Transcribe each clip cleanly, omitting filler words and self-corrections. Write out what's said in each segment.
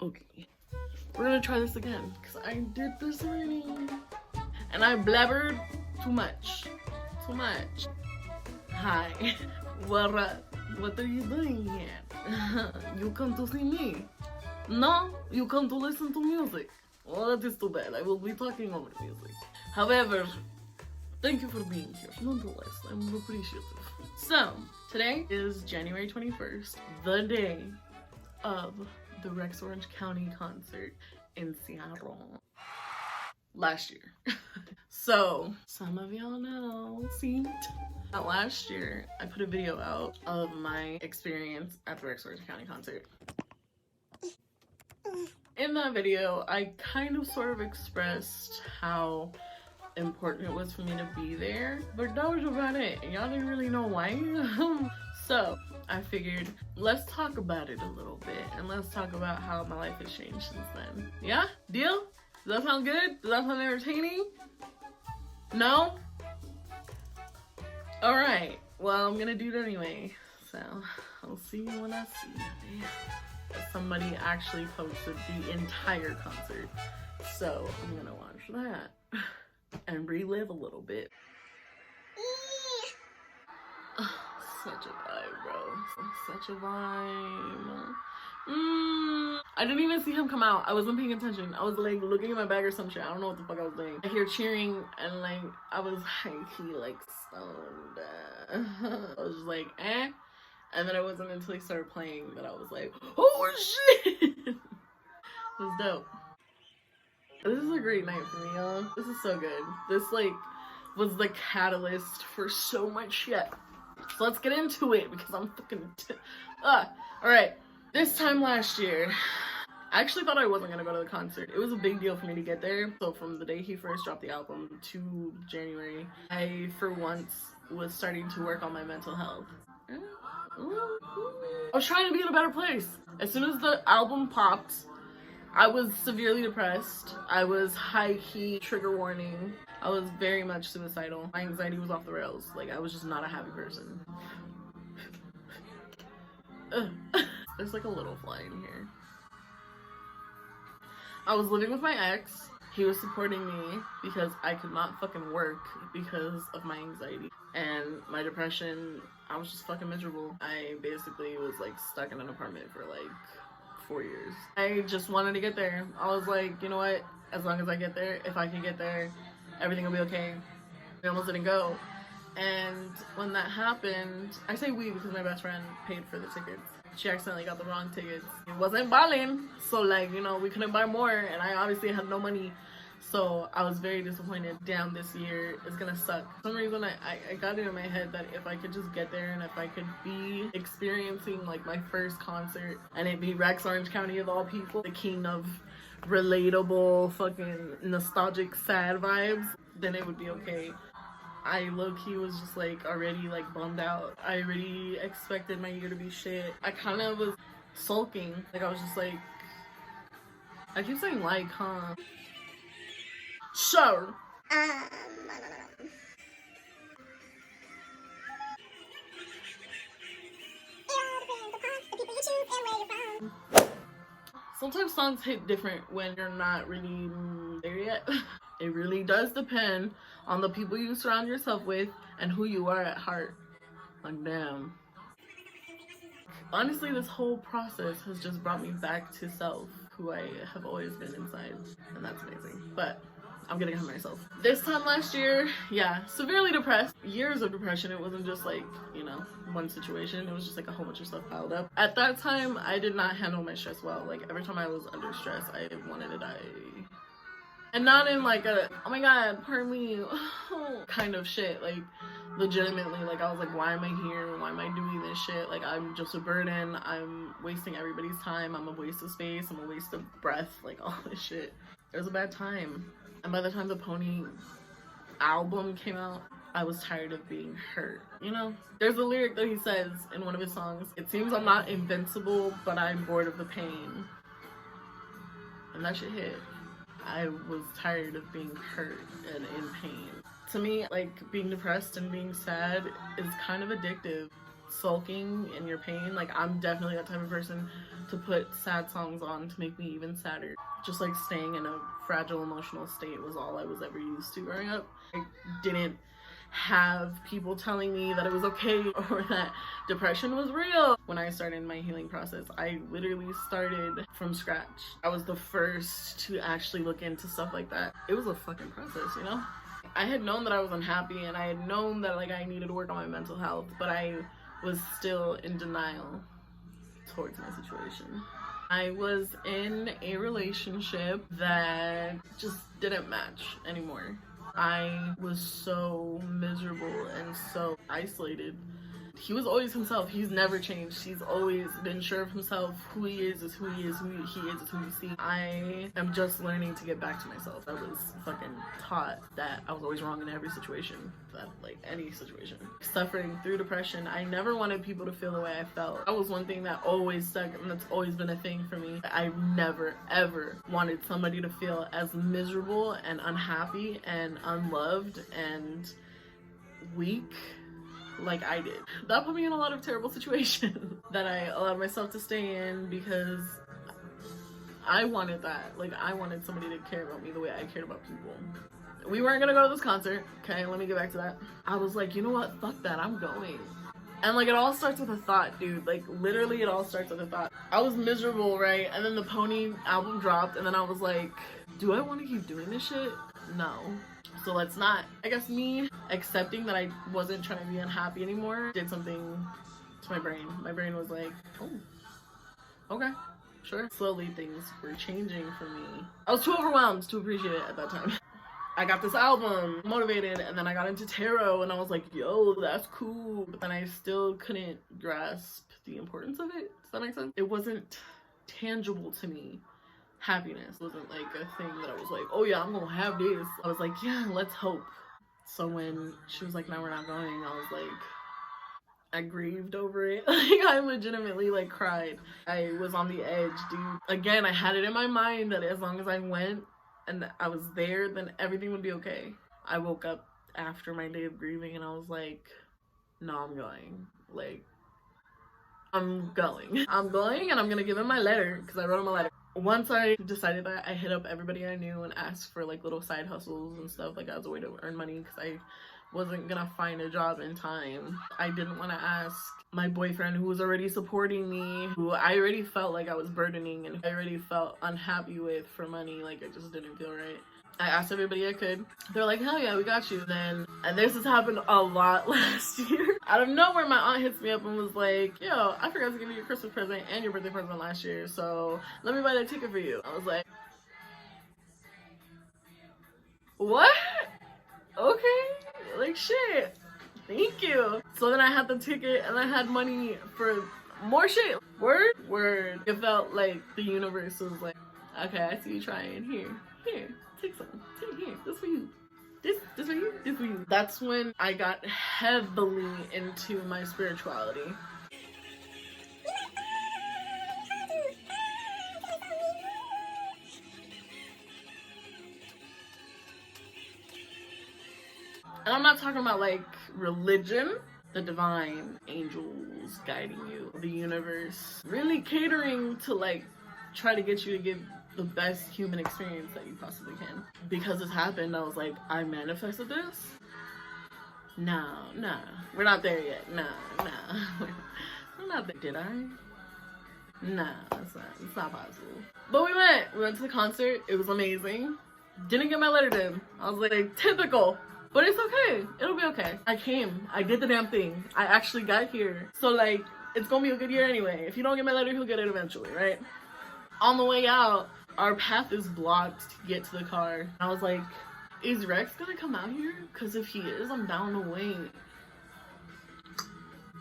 Okay, we're gonna try this again because I did this already and I blabbered too much. Hi, what up? What are you doing here? You come to see me? No, you come to listen to music. Well, that is too bad. I will be talking over music. However, thank you for being here. Nonetheless, I'm appreciative. So, today is January 21st, the day of the Rex Orange County concert in Seattle. Last year. So, some of y'all know, last year, I put a video out of my experience at the Rex Orange County concert. In that video, I kind of sort of expressed how important it was for me to be there, but that was about it. Y'all didn't really know why. So I figured, let's talk about it a little bit, and let's talk about how my life has changed since then. Yeah? Deal? Does that sound good? Does that sound entertaining? No? Alright, well, I'm gonna do it anyway, so I'll see you when I see you. Yeah. Somebody actually posted the entire concert, so I'm gonna watch that and relive a little bit. Oh, such a vibe, bro. Such a vibe. I didn't even see him come out. I wasn't paying attention. I was like looking at my bag or some shit. I don't know what the fuck I was doing. I hear cheering and like I was high-key like stoned. I was just like, eh. And then it wasn't until he started playing that I was like, oh shit! It was dope. This is a great night for me, y'all. This is so good. This like was the catalyst for so much shit. So let's get into it because I'm fucking alright. This time last year, I actually thought I wasn't gonna go to the concert. It was a big deal for me to get there. So from the day he first dropped the album to January, I for once was starting to work on my mental health. I was trying to be in a better place. As soon as the album popped, I was severely depressed. I was high-key, trigger warning. I was very much suicidal. My anxiety was off the rails. Like, I was just not a happy person. There's like a little fly in here. I was living with my ex. He was supporting me because I could not fucking work because of my anxiety and my depression. I was just fucking miserable. I basically was like stuck in an apartment for like 4 years. I just wanted to get there. I was like, you know what? As long as I get there, if I can get there, everything will be okay. I almost didn't go. And when that happened, I say we because my best friend paid for the tickets. She accidentally got the wrong tickets. It wasn't balling, so like, you know, we couldn't buy more, and I obviously had no money. So I was very disappointed. Damn, this year is gonna suck. For some reason, I got it in my head that if I could just get there and if I could be experiencing like my first concert and it be Rex Orange County of all people, the king of relatable, fucking nostalgic, sad vibes, then it would be okay. I low-key was just like already like bummed out. I already expected my year to be shit. I kind of was sulking. Like I was just like, I keep saying like, huh? So. Sometimes songs hit different when you're not really there yet. It really does depend on the people you surround yourself with and who you are at heart. Like, damn. Honestly, this whole process has just brought me back to self, who I have always been inside, and that's amazing. But I'm getting ahead of myself. This time last year, yeah, severely depressed. Years of depression. It wasn't just like, you know, one situation. It was just like a whole bunch of stuff piled up. At that time, I did not handle my stress well. Like, every time I was under stress, I wanted to die. And not in like a, oh my god, pardon me, kind of shit. Like, legitimately, like, I was like, why am I here? Why am I doing this shit? Like, I'm just a burden. I'm wasting everybody's time. I'm a waste of space. I'm a waste of breath. Like, all this shit. It was a bad time. And by the time the Pony album came out, I was tired of being hurt, you know? There's a lyric that he says in one of his songs, it seems I'm not invincible, but I'm bored of the pain. And that shit hit. I was tired of being hurt and in pain. To me, like, being depressed and being sad is kind of addictive. sulking in your pain. Like, I'm definitely that type of person to put sad songs on to make me even sadder. Just like staying in a fragile emotional state was all I was ever used to growing up. I didn't have people telling me that it was okay or that depression was real. When I started my healing process, I literally started from scratch. I was the first to actually look into stuff like that. It was a fucking process, you know? I had known that I was unhappy, and I had known that like I needed to work on my mental health, but I was still in denial towards my situation. I was in a relationship that just didn't match anymore. I was so miserable and so isolated. He was always himself. He's never changed. He's always been sure of himself. Who he is who he is. Who he is who you see. I am just learning to get back to myself. I was fucking taught that I was always wrong in every situation. That, like, any situation. Suffering through depression, I never wanted people to feel the way I felt. That was one thing that always stuck, and that's always been a thing for me. I never, ever wanted somebody to feel as miserable and unhappy and unloved and weak like I did. That put me in a lot of terrible situations that I allowed myself to stay in because I wanted that. Like, I wanted somebody to care about me the way I cared about people. We weren't gonna go to this concert. Okay, let me get back to that. I was like, you know what? Fuck that. I'm going. And like, it all starts with a thought, dude. Like, literally, it all starts with a thought. I was miserable, right? And then the Pony album dropped, and then I was like, do I want to keep doing this shit? No. So let's not. I guess me accepting that I wasn't trying to be unhappy anymore did something to my brain. My brain was like, oh, okay, sure. Slowly things were changing for me. I was too overwhelmed to appreciate it at that time. I got this album, motivated, and then I got into tarot, and I was like, yo, that's cool. But then I still couldn't grasp the importance of it. Does that make sense? It wasn't tangible to me. Happiness wasn't like a thing that I was like, oh yeah, I'm gonna have this. I was like, yeah, let's hope. So when she was like, no, we're not going, I was like, I grieved over it. Like, I legitimately like cried. I was on the edge, dude. Again, I had it in my mind that as long as I went and I was there, then everything would be okay. I woke up after my day of grieving and I was like, no, I'm going. Like, I'm going. I'm going, and I'm gonna give him my letter because I wrote him a letter. Once I decided that, I hit up everybody I knew and asked for like little side hustles and stuff, like as a way to earn money because I wasn't gonna find a job in time. I didn't want to ask my boyfriend, who was already supporting me, who I already felt like I was burdening and I already felt unhappy with, for money. Like, it just didn't feel right. I asked everybody I could. They're like, hell yeah, we got you. Then, and this has happened a lot last year. Out of nowhere, my aunt hits me up and was like, yo, I forgot to give you your Christmas present and your birthday present last year, so let me buy that ticket for you. I was like, what? Okay, like, shit, thank you. So then I had the ticket and I had money for more shit. Word. It felt like the universe was like, okay, I see you trying. Here. Take some. Take here. This for you. This for you. This for you. That's when I got heavily into my spirituality. And I'm not talking about like religion, the divine, angels guiding you, the universe really catering to like try to get you to give the best human experience that you possibly can. Because this happened, I was like, I manifested this? No, we're not there yet. No, we're not there. Did I? No, it's not possible. But we went to the concert. It was amazing. Didn't get my letter done. I was like, typical. But it's okay. It'll be okay. I came. I did the damn thing. I actually got here. So like, it's gonna be a good year anyway. If you don't get my letter, he'll get it eventually, right? On the way out, our path is blocked to get to the car. I was like, is Rex gonna come out here? Because if he is, I'm down to wait.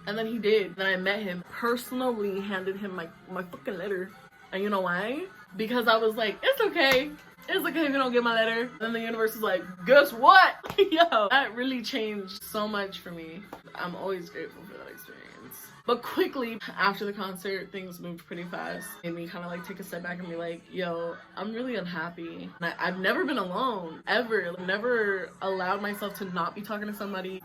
And then he did. Then I met him, personally handed him my fucking letter. And you know why? Because I was like, it's okay. It's okay if you don't get my letter. And then the universe is like, guess what? Yo, that really changed so much for me. I'm always grateful for that experience. But quickly, after the concert, things moved pretty fast. Made me kind of like take a step back and be like, yo, I'm really unhappy. And I've never been alone, ever. Never allowed myself to not be talking to somebody.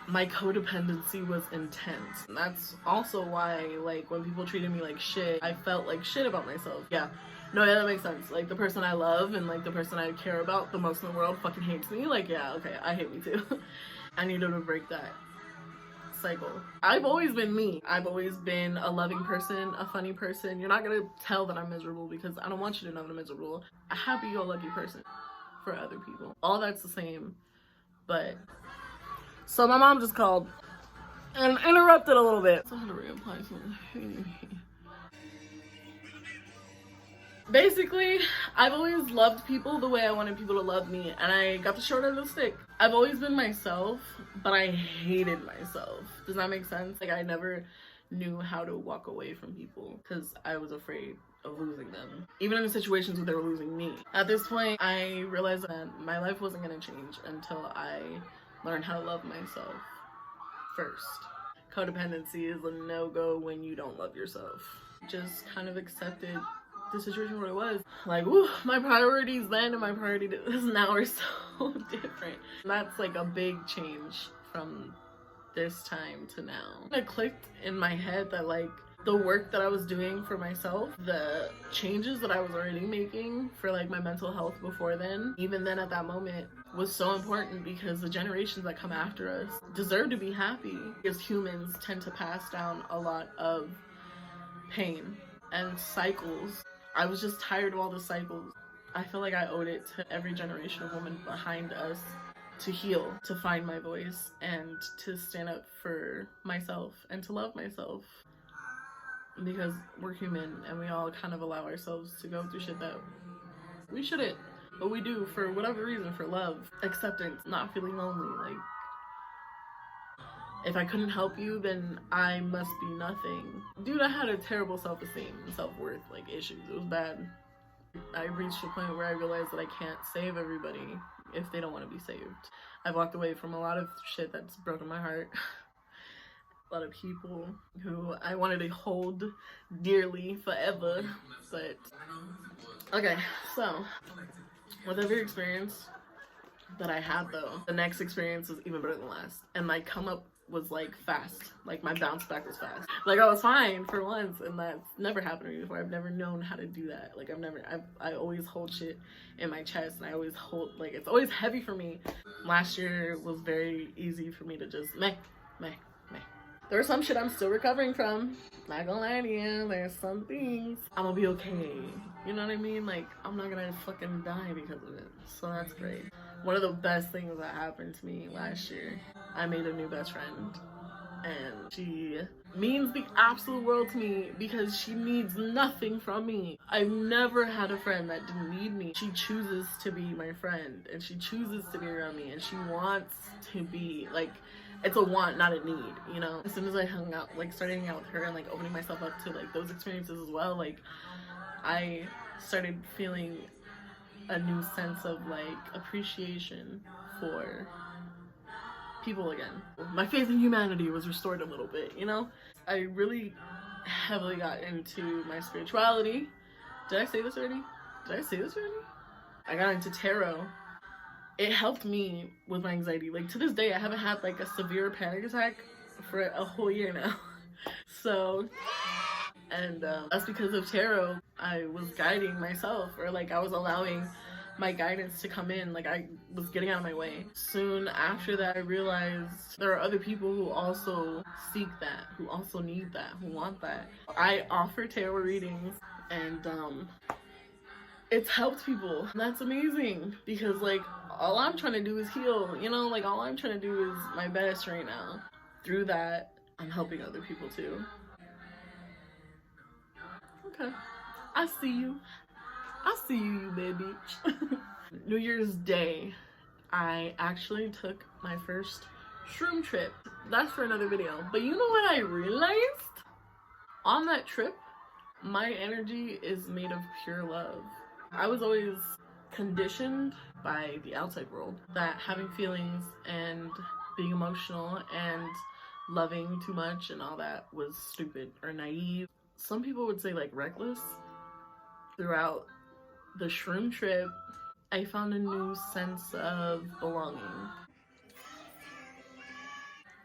my codependency was intense. And that's also why, like, when people treated me like shit, I felt like shit about myself. Yeah. No, yeah, that makes sense. Like, the person I love and, like, the person I care about the most in the world fucking hates me. Like, yeah, okay, I hate me too. I needed to break that cycle. I've always been me. I've always been a loving person, a funny person. You're not gonna tell that I'm miserable because I don't want you to know that I'm miserable. A happy-go-lucky person for other people. All that's the same, but... So my mom just called and interrupted a little bit. So I had to reapply something. Basically, I've always loved people the way I wanted people to love me, and I got the short end of the stick. I've always been myself, but I hated myself. Does that make sense? Like, I never knew how to walk away from people because I was afraid of losing them, even in the situations where they were losing me. At this point, I realized that my life wasn't going to change until I learned how to love myself first. Codependency is a no-go when you don't love yourself. Just kind of accepted the situation where it was. Like, woo, my priorities then and my priorities now are so different. And that's like a big change from this time to now. It clicked in my head that, like, the work that I was doing for myself, the changes that I was already making for, like, my mental health before then, even then at that moment, was so important because the generations that come after us deserve to be happy. Because humans tend to pass down a lot of pain and cycles. I was just tired of all the cycles. I feel like I owed it to every generation of women behind us to heal, to find my voice, and to stand up for myself and to love myself. Because we're human and we all kind of allow ourselves to go through shit that we shouldn't, but we do for whatever reason, for love, acceptance, not feeling lonely. Like, if I couldn't help you, then I must be nothing. Dude, I had a terrible self-esteem and self-worth, like, issues. It was bad. I reached a point where I realized that I can't save everybody if they don't want to be saved. I've walked away from a lot of shit that's broken my heart. A lot of people who I wanted to hold dearly forever, but... Okay, so, with every experience that I had, though, the next experience was even better than the last. And my come-up was, like, fast. Like, my bounce back was fast. Like, I was fine for once, and that's never happened to me before. I've never known how to do that. Like, I always hold shit in my chest, and I always hold, like, it's always heavy for me. Last year was very easy for me to just meh. There was some shit I'm still recovering from. Not gonna lie to you, there's some things. I'm gonna be okay. You know what I mean? Like, I'm not gonna fucking die because of it. So that's great. One of the best things that happened to me last year, I made a new best friend. And she means the absolute world to me because she needs nothing from me. I've never had a friend that didn't need me. She chooses to be my friend, and she chooses to be around me, and she wants to be, like, it's a want, not a need, you know? As soon as I hung out, like, started hanging out with her and, like, opening myself up to, like, those experiences as well, like, I started feeling a new sense of, like, appreciation for people again. My faith in humanity was restored a little bit, you know? I really heavily got into my spirituality. Did I say this already? I got into tarot. It helped me with my anxiety. Like, to this day, I haven't had, like, a severe panic attack for a whole year now. So, and that's because of tarot. I was guiding myself, or, like, I was allowing my guidance to come in. Like, I was getting out of my way. Soon after that, I realized there are other people who also seek that, who also need that, who want that. I offer tarot readings, and it's helped people. And that's amazing because, like, all I'm trying to do is heal, you know? Like, all I'm trying to do is my best right now. Through that, I'm helping other people too. Okay. I see you, you bad bitch. New Year's Day, I actually took my first shroom trip. That's for another video. But you know what I realized? On that trip, my energy is made of pure love. I was always conditioned by the outside world that having feelings and being emotional and loving too much and all that was stupid or naive. Some people would say, like, reckless. Throughout the shroom trip, I found a new sense of belonging.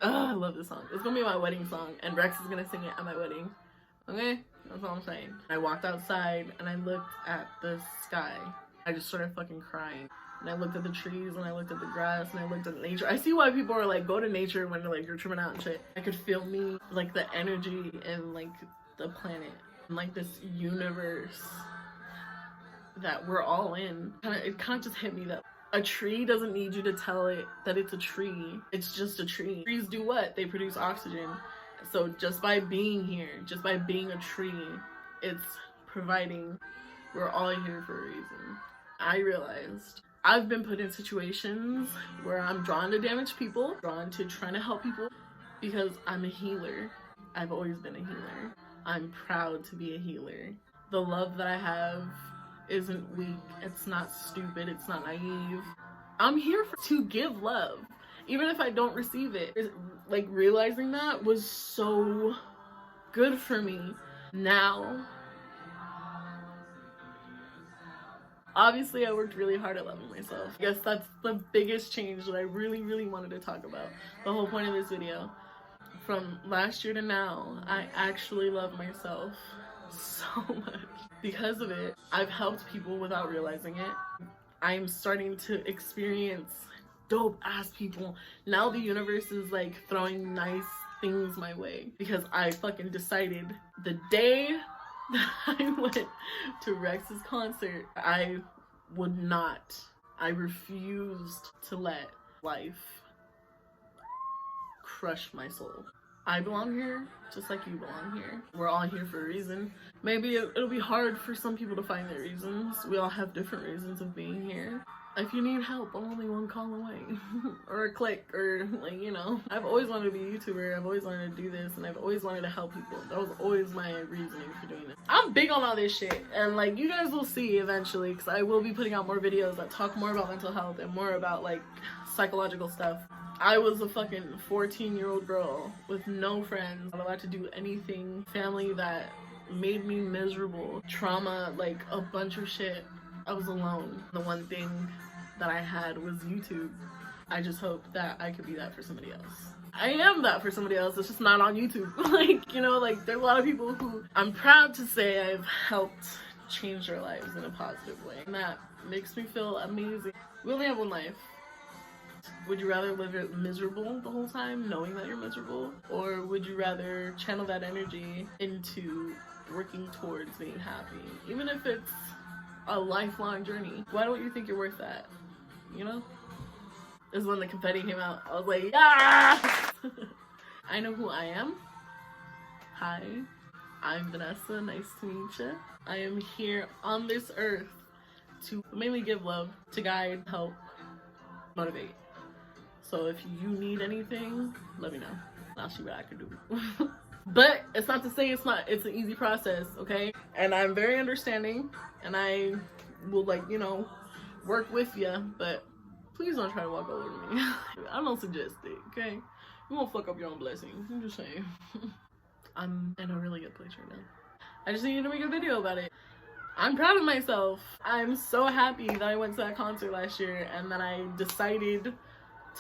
I love this song. It's gonna be my wedding song, and Rex is gonna sing it at my wedding. Okay? That's all I'm saying. I walked outside and I looked at the sky. I just started fucking crying. And I looked at the trees and I looked at the grass and I looked at nature. I see why people are like, go to nature when like you're tripping out and shit. I could feel me, like the energy and like the planet and like this universe that we're all in. It kind of just hit me that a tree doesn't need you to tell it that it's a tree. It's just a tree. Trees do what? They produce oxygen. So just by being here, just by being a tree, it's providing, we're all here for a reason. I realized I've been put in situations where I'm drawn to damage people, drawn to trying to help people because I'm a healer. I've always been a healer. I'm proud to be a healer. The love that I have isn't weak, it's not stupid, it's not naive. I'm here to give love, even if I don't receive it. Like, realizing that was so good for me. Now, obviously I worked really hard at loving myself. I guess that's the biggest change that I really wanted to talk about. The whole point of this video. From last year to now, I actually love myself so much. Because of it, I've helped people without realizing it. I'm starting to experience dope ass people. Now the universe is like throwing nice things my way because I fucking decided the day that I went to Rex's concert, I refused to let life crush my soul. I belong here just like you belong here. We're all here for a reason. Maybe it'll be hard for some people to find their reasons. We all have different reasons of being here. If you need help, I'm only one call away. Or a click, or like, you know. I've always wanted to be a YouTuber, I've always wanted to do this, and I've always wanted to help people. That was always my reasoning for doing it. I'm big on all this shit, and like, you guys will see eventually, because I will be putting out more videos that talk more about mental health and more about like psychological stuff. I was a fucking 14-year-old girl with no friends, not allowed to do anything, family that made me miserable, trauma, like a bunch of shit. I was alone. The one thing that I had was YouTube. I just hope that I could be that for somebody else. I am that for somebody else, it's just not on YouTube. Like, you know, like there's a lot of people who I'm proud to say I've helped change their lives in a positive way. And that makes me feel amazing. We only have one life. Would you rather live it miserable the whole time, knowing that you're miserable? Or would you rather channel that energy into working towards being happy? Even if it's a lifelong journey. Why don't you think you're worth that? You know? This is when the confetti came out. I was like, ah! I know who I am. Hi, I'm Vanessa. Nice to meet you. I am here on this earth to mainly give love, to guide, help, motivate. So if you need anything, let me know. I'll see what I can do. But it's not to say it's an easy process, okay? And I'm very understanding, and I will, like, you know, work with you, but please don't try to walk all over me. I don't suggest it, okay? You won't fuck up your own blessings. I'm just saying. I'm in a really good place right now. I just need to make a video about it. I'm proud of myself. I'm so happy that I went to that concert last year and that I decided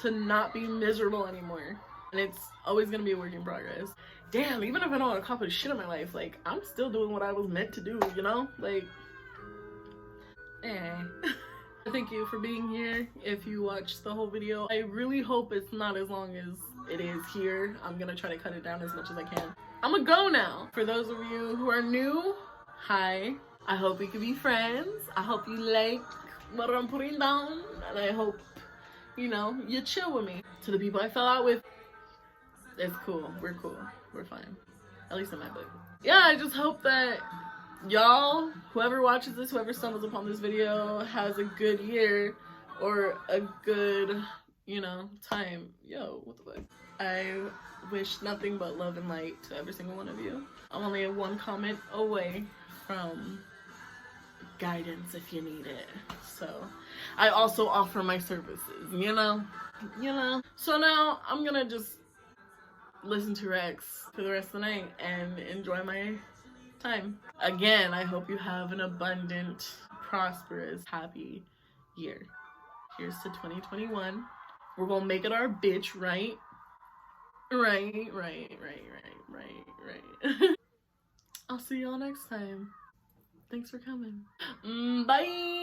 to not be miserable anymore. And it's always gonna be a work in progress. Damn, even if I don't accomplish shit in my life, like, I'm still doing what I was meant to do, you know? Like, Thank you for being here. If you watched the whole video, I really hope it's not as long as it is here. I'm gonna try to cut it down as much as I can. I'm gonna go now. For those of you who are new, hi. I hope we can be friends. I hope you like what I'm putting down, and I hope, you know, you chill with me. To the people I fell out with, it's cool. We're cool. We're fine. At least in my book. Yeah, I just hope that y'all, whoever watches this, whoever stumbles upon this video, has a good year or a good, you know, time. Yo, what the fuck? I wish nothing but love and light to every single one of you. I'm only a one comment away from guidance if you need it. So I also offer my services, you know. So now I'm gonna just listen to Rex for the rest of the night and enjoy my time. Again, I hope you have an abundant, prosperous, happy year. Here's to 2021. We're gonna make it our bitch, right? Right, right, right, right. I'll see y'all next time. Thanks for coming. Bye.